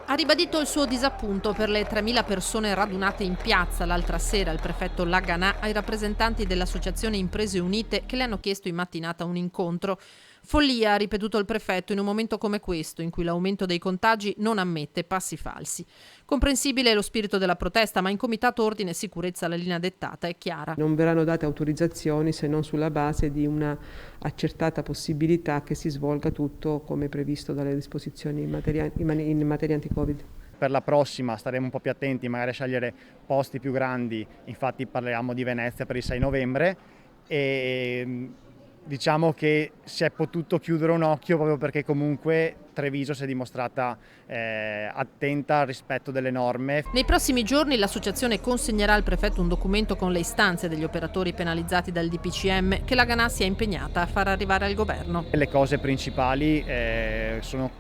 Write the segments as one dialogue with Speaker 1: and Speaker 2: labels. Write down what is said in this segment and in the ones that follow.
Speaker 1: Ha ribadito il suo disappunto per le 3.000 persone radunate in piazza l'altra sera il prefetto Laganà ai rappresentanti dell'Associazione Imprese Unite che le hanno chiesto in mattinata un incontro. Follia, ha ripetuto il prefetto, in un momento come questo, in cui l'aumento dei contagi non ammette passi falsi. Comprensibile lo spirito della protesta, ma in Comitato Ordine e Sicurezza la linea dettata è chiara.
Speaker 2: Non verranno date autorizzazioni se non sulla base di una accertata possibilità che si svolga tutto come previsto dalle disposizioni in materia anti-Covid.
Speaker 3: Per la prossima staremo un po' più attenti, magari a scegliere posti più grandi, infatti parliamo di Venezia per il 6 novembre e diciamo che si è potuto chiudere un occhio proprio perché comunque Treviso si è dimostrata attenta al rispetto delle norme.
Speaker 1: Nei prossimi giorni l'associazione consegnerà al prefetto un documento con le istanze degli operatori penalizzati dal DPCM che la Ganassi è impegnata a far arrivare al governo.
Speaker 3: Le cose principali sono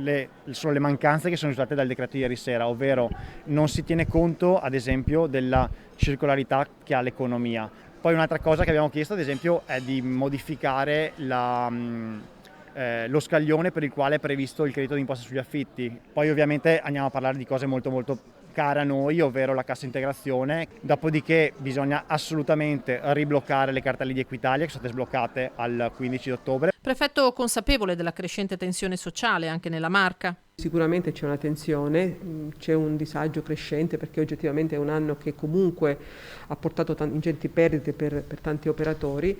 Speaker 3: le mancanze che sono risultate dal decreto ieri sera, ovvero non si tiene conto ad esempio della circolarità che ha l'economia. Poi un'altra cosa che abbiamo chiesto ad esempio è di modificare lo scaglione per il quale è previsto il credito d'imposta sugli affitti. Poi ovviamente andiamo a parlare di cose molto care a noi, ovvero la cassa integrazione. Dopodiché bisogna assolutamente ribloccare le cartelle di Equitalia che sono state sbloccate al 15 ottobre.
Speaker 1: Prefetto consapevole della crescente tensione sociale anche nella Marca.
Speaker 2: Sicuramente c'è una tensione, c'è un disagio crescente perché oggettivamente è un anno che comunque ha portato ingenti perdite per tanti operatori,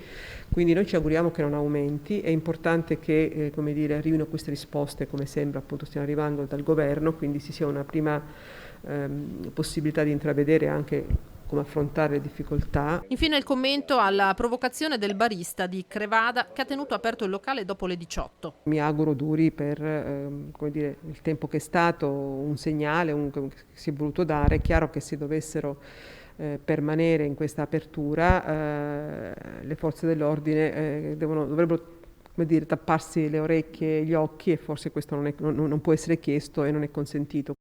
Speaker 2: quindi noi ci auguriamo che non aumenti. È importante che come dire, arrivino queste risposte come sembra appunto stiano arrivando dal governo, quindi si sia una prima possibilità di intravedere anche come affrontare le difficoltà.
Speaker 1: Infine il commento alla provocazione del barista di Crevada che ha tenuto aperto il locale dopo le 18.
Speaker 2: Mi auguro duri per come dire, il tempo che è stato, un segnale che si è voluto dare. È chiaro che se dovessero permanere in questa apertura le forze dell'ordine dovrebbero come dire, tapparsi le orecchie e gli occhi e forse questo non può essere chiesto e non è consentito.